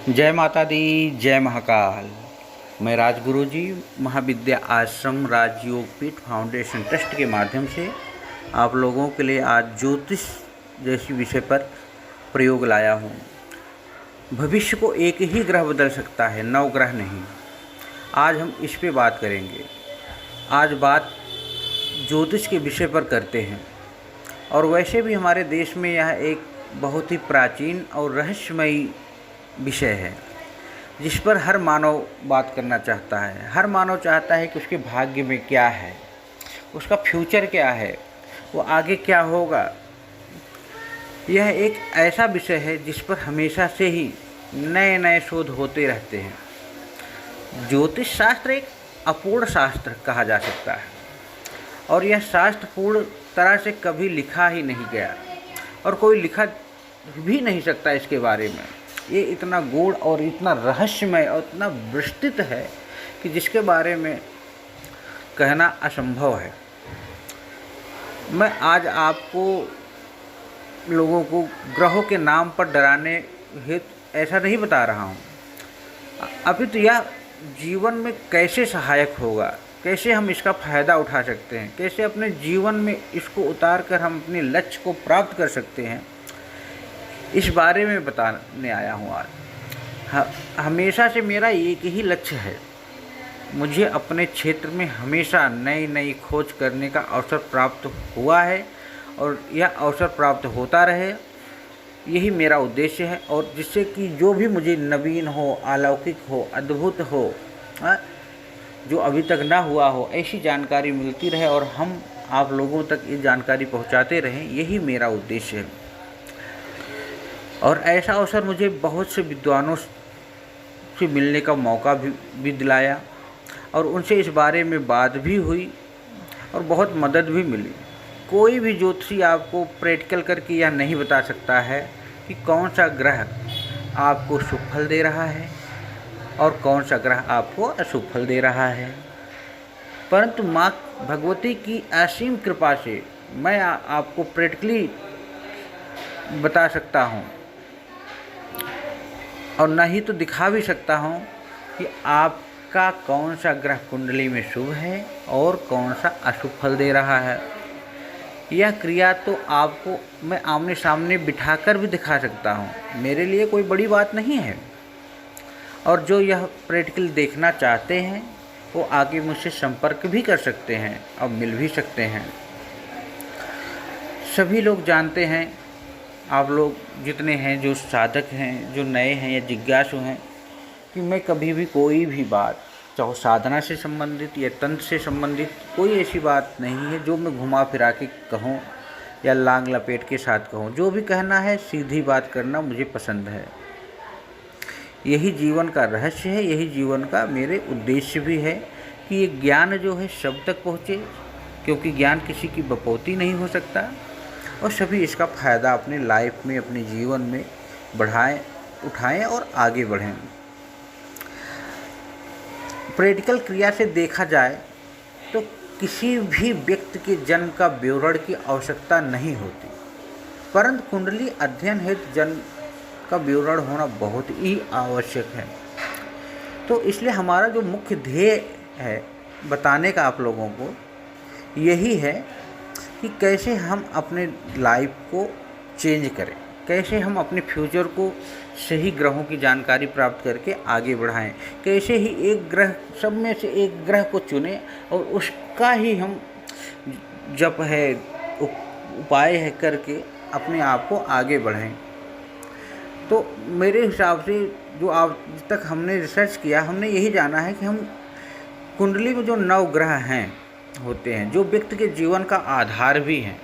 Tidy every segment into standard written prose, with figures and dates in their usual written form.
जय माता दी, जय महाकाल। मैं राजगुरु जी महाविद्या आश्रम राजयोग पीठ फाउंडेशन ट्रस्ट के माध्यम से आप लोगों के लिए आज ज्योतिष जैसी विषय पर प्रयोग लाया हूँ। भविष्य को एक ही ग्रह बदल सकता है, 9 ग्रह नहीं। आज हम इस पे बात करेंगे। आज बात ज्योतिष के विषय पर करते हैं। और वैसे भी हमारे देश में यह एक बहुत ही प्राचीन और रहस्यमयी विषय है जिस पर हर मानव बात करना चाहता है। हर मानव चाहता है कि उसके भाग्य में क्या है, उसका फ्यूचर क्या है, वो आगे क्या होगा। यह एक ऐसा विषय है जिस पर हमेशा से ही नए नए शोध होते रहते हैं। ज्योतिष शास्त्र एक अपूर्ण शास्त्र कहा जा सकता है और यह शास्त्र पूर्ण तरह से कभी लिखा ही नहीं गया और कोई लिखा भी नहीं सकता इसके बारे में। ये इतना गूढ़ और इतना रहस्यमय और इतना विस्तृत है कि जिसके बारे में कहना असंभव है। मैं आज आपको लोगों को ग्रहों के नाम पर डराने हेतु ऐसा नहीं बता रहा हूँ, अभी तो यह जीवन में कैसे सहायक होगा, कैसे हम इसका फ़ायदा उठा सकते हैं, कैसे अपने जीवन में इसको उतार कर हम अपने लक्ष्य को प्राप्त कर सकते हैं, इस बारे में बताने आया हूँ आज। हमेशा से मेरा एक ही लक्ष्य है, मुझे अपने क्षेत्र में हमेशा नई नई खोज करने का अवसर प्राप्त हुआ है और यह अवसर प्राप्त होता रहे, यही मेरा उद्देश्य है। और जिससे कि जो भी मुझे नवीन हो, अलौकिक हो, अद्भुत हो, जो अभी तक ना हुआ हो, ऐसी जानकारी मिलती रहे और हम आप लोगों तक ये जानकारी पहुंचाते रहें, यही मेरा उद्देश्य है। और ऐसा अवसर मुझे बहुत से विद्वानों से मिलने का मौका भी दिलाया और उनसे इस बारे में बात भी हुई और बहुत मदद भी मिली। कोई भी ज्योतिषी आपको प्रैक्टिकल करके यह नहीं बता सकता है कि कौन सा ग्रह आपको शुभ फल दे रहा है और कौन सा ग्रह आपको अशुभ फल दे रहा है, परंतु माँ भगवती की असीम कृपा से मैं आपको प्रैक्टिकली बता सकता हूँ और न ही तो दिखा भी सकता हूँ कि आपका कौन सा ग्रह कुंडली में शुभ है और कौन सा अशुभ फल दे रहा है। यह क्रिया तो आपको मैं आमने सामने बिठाकर भी दिखा सकता हूँ, मेरे लिए कोई बड़ी बात नहीं है। और जो यह प्रैक्टिकल देखना चाहते हैं वो आगे मुझसे संपर्क भी कर सकते हैं और मिल भी सकते हैं। सभी लोग जानते हैं, आप लोग जितने हैं जो साधक हैं, जो नए हैं या जिज्ञासु हैं, कि मैं कभी भी कोई भी बात, चाहे साधना से संबंधित या तंत्र से संबंधित, कोई ऐसी बात नहीं है जो मैं घुमा फिरा के कहूँ या लांग लपेट के साथ कहूँ। जो भी कहना है सीधी बात करना मुझे पसंद है। यही जीवन का रहस्य है, यही जीवन का मेरे उद्देश्य भी है कि ये ज्ञान जो है सब तक पहुँचे, क्योंकि ज्ञान किसी की बपौती नहीं हो सकता और सभी इसका फ़ायदा अपने लाइफ में, अपने जीवन में बढ़ाएं, उठाएं और आगे बढ़ें। प्रैक्टिकल क्रिया से देखा जाए तो किसी भी व्यक्ति के जन्म का विवरण की आवश्यकता नहीं होती, परंतु कुंडली अध्ययन हेतु जन्म का विवरण होना बहुत ही आवश्यक है। तो इसलिए हमारा जो मुख्य ध्येय है बताने का आप लोगों को, यही है कि कैसे हम अपने लाइफ को चेंज करें, कैसे हम अपने फ्यूचर को सही ग्रहों की जानकारी प्राप्त करके आगे बढ़ाएं, कैसे ही एक ग्रह, सब में से एक ग्रह को चुनें और उसका ही हम जप है, उपाय है करके अपने आप को आगे बढ़ें। तो मेरे हिसाब से जो आज तक हमने रिसर्च किया, हमने यही जाना है कि हम कुंडली में जो 9 ग्रह हैं होते हैं, जो व्यक्ति के जीवन का आधार भी हैं,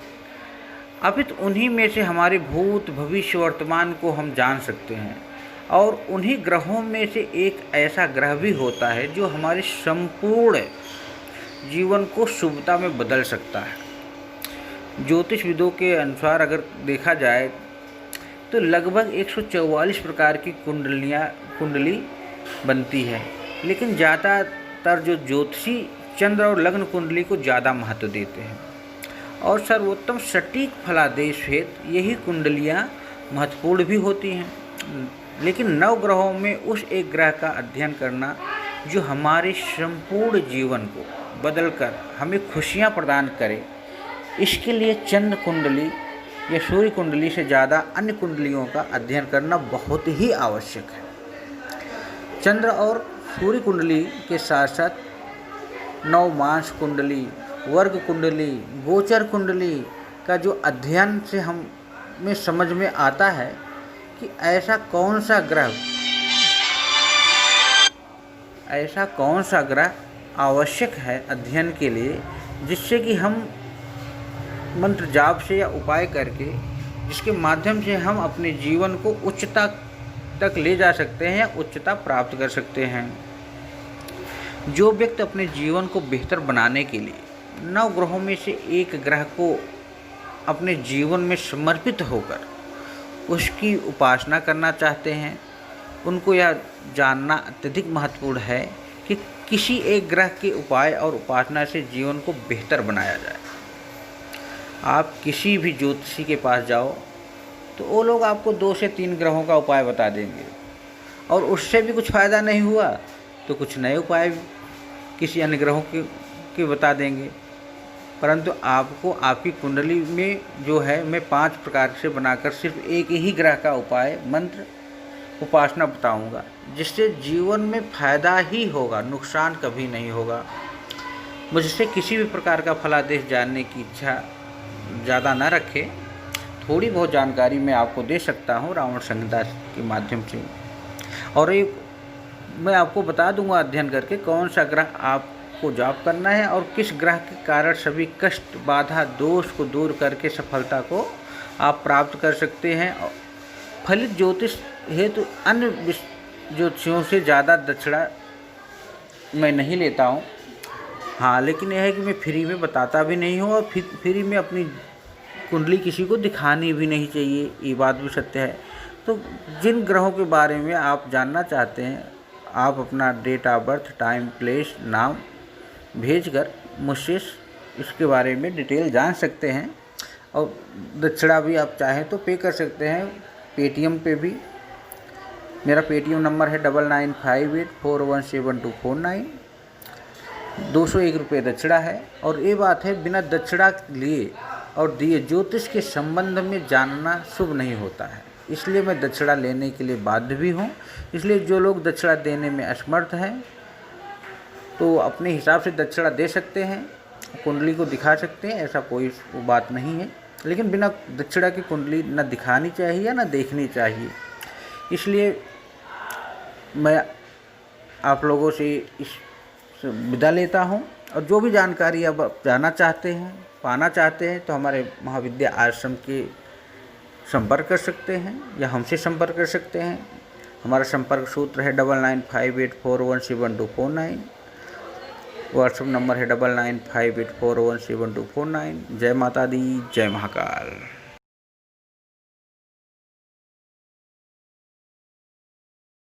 अभी तो उन्हीं में से हमारे भूत भविष्य वर्तमान को हम जान सकते हैं। और उन्हीं ग्रहों में से एक ऐसा ग्रह भी होता है जो हमारे संपूर्ण जीवन को शुभता में बदल सकता है। ज्योतिष विदों के अनुसार अगर देखा जाए तो लगभग 144 प्रकार की कुंडली बनती है, लेकिन ज़्यादातर जो ज्योतिषी चंद्र और लग्न कुंडली को ज़्यादा महत्व देते हैं और सर्वोत्तम सटीक फलादेश हेतु यही कुंडलियाँ महत्वपूर्ण भी होती हैं। लेकिन नवग्रहों में उस एक ग्रह का अध्ययन करना जो हमारे संपूर्ण जीवन को बदलकर हमें खुशियाँ प्रदान करे, इसके लिए चंद्र कुंडली या सूर्य कुंडली से ज़्यादा अन्य कुंडलियों का अध्ययन करना बहुत ही आवश्यक है। चंद्र और सूर्य कुंडली के साथ साथ नवमांस कुंडली, वर्ग कुंडली, गोचर कुंडली का जो अध्ययन से हमें समझ में आता है कि ऐसा कौन सा ग्रह आवश्यक है अध्ययन के लिए, जिससे कि हम मंत्र जाप से या उपाय करके, जिसके माध्यम से हम अपने जीवन को उच्चता तक ले जा सकते हैं या उच्चता प्राप्त कर सकते हैं। जो व्यक्ति अपने जीवन को बेहतर बनाने के लिए नव ग्रहों में से एक ग्रह को अपने जीवन में समर्पित होकर उसकी उपासना करना चाहते हैं, उनको यह जानना अत्यधिक महत्वपूर्ण है कि किसी एक ग्रह के उपाय और उपासना से जीवन को बेहतर बनाया जाए। आप किसी भी ज्योतिषी के पास जाओ तो वो लोग आपको 2 से 3 ग्रहों का उपाय बता देंगे, और उससे भी कुछ फ़ायदा नहीं हुआ तो कुछ नए उपाय किसी अन्य ग्रहों के बता देंगे। परंतु आपको आपकी कुंडली में जो है मैं 5 प्रकार से बनाकर सिर्फ एक ही ग्रह का उपाय, मंत्र, उपासना बताऊंगा, जिससे जीवन में फ़ायदा ही होगा, नुकसान कभी नहीं होगा। मुझसे किसी भी प्रकार का फलादेश जानने की इच्छा ज़्यादा न रखें, थोड़ी बहुत जानकारी मैं आपको दे सकता हूँ रावण संहिता के माध्यम से, और एक मैं आपको बता दूंगा अध्ययन करके कौन सा ग्रह आपको जाप करना है और किस ग्रह के कारण सभी कष्ट, बाधा, दोष को दूर करके सफलता को आप प्राप्त कर सकते हैं। फलित ज्योतिष हेतु अन्य ज्योतिषियों से ज़्यादा दक्षिणा मैं नहीं लेता हूँ। हाँ, लेकिन यह है कि मैं फ्री में बताता भी नहीं हूँ, और फ्री में अपनी कुंडली किसी को दिखानी भी नहीं चाहिए, ये बात भी सत्य है। तो जिन ग्रहों के बारे में आप जानना चाहते हैं, आप अपना date of birth, time, place, नाम भेजकर मुझसे इसके बारे में डिटेल जान सकते हैं, और दक्षिणा भी आप चाहें तो पे कर सकते हैं पेटीएम पे भी। मेरा पेटीएम नंबर है 9958417249। 201 रुपये दक्षिणा है, और ये बात है बिना दक्षिणा लिए और दिए ज्योतिष के संबंध में जानना शुभ नहीं होता है, इसलिए मैं दक्षिणा लेने के लिए बाध्य भी हूँ। इसलिए जो लोग दक्षिणा देने में असमर्थ हैं तो अपने हिसाब से दक्षिणा दे सकते हैं, कुंडली को दिखा सकते हैं, ऐसा कोई बात नहीं है। लेकिन बिना दक्षिणा की कुंडली न दिखानी चाहिए या न देखनी चाहिए। इसलिए मैं आप लोगों से इस विदा लेता हूँ, और जो भी जानकारी आप जानना चाहते हैं, पाना चाहते हैं, तो हमारे महाविद्या आश्रम के संपर्क कर सकते हैं या हमसे संपर्क कर सकते हैं। हमारा संपर्क सूत्र है 9958417249। व्हाट्सएप नंबर है 9958417249। जय माता दी, जय महाकाल।